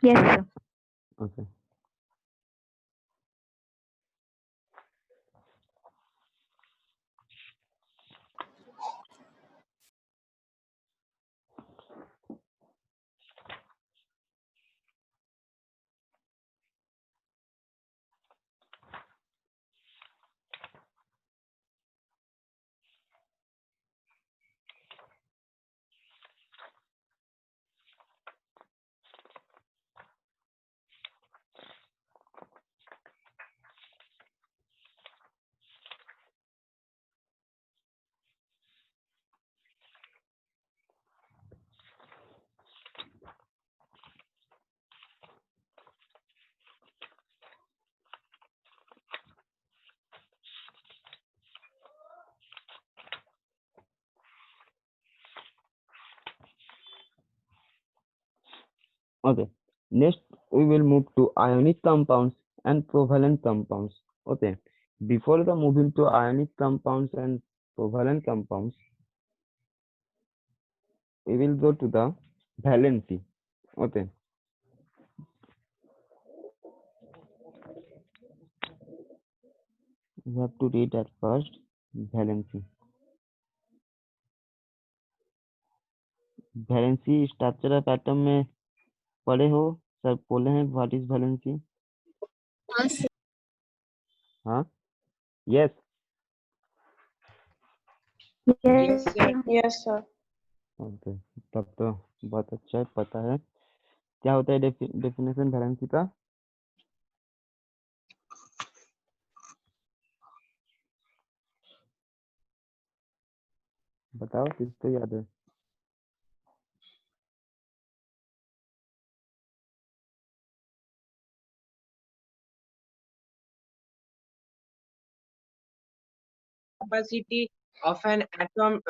Yes, sir. Okay. Okay. Next, we will move to ionic compounds and covalent compounds. Okay. Before the moving to ionic compounds and covalent compounds, we will go to the valency. Okay. You have to read at first valency. Valency structure of atom में पढ़े हो sir बोले हैं what is valency? हाँ yes Yes, sir. Yes, sir. okay. तब तो बहुत अच्छा है पता है क्या होता है डेफिनेशन valency का बताओ किसको याद है Capacity of an atom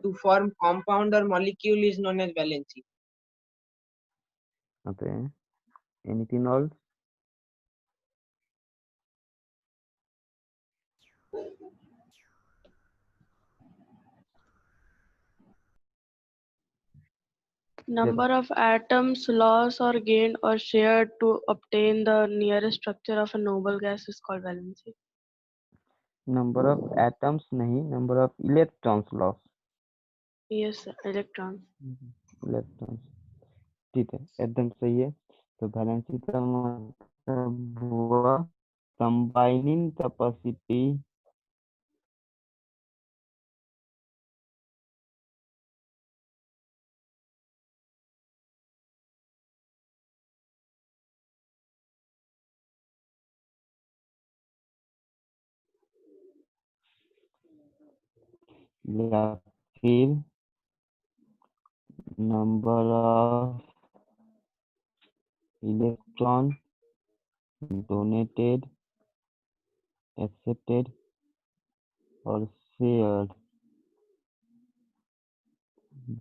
to form compound or molecule is known as valency. okay anything else Number of atoms lost or gained or shared to obtain the nearest structure of a noble gas is called valency. number of atoms नहीं number of electrons lost Yes, sir. Electrons. electrons ठीक है एकदम सही है तो valency का मतलब हुआ combining capacity या फिर number of electron donated accepted or shared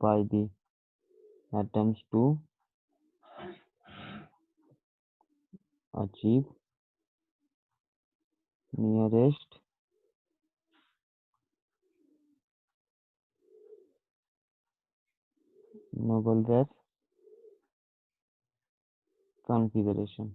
by the atoms to achieve nearest noble gas configuration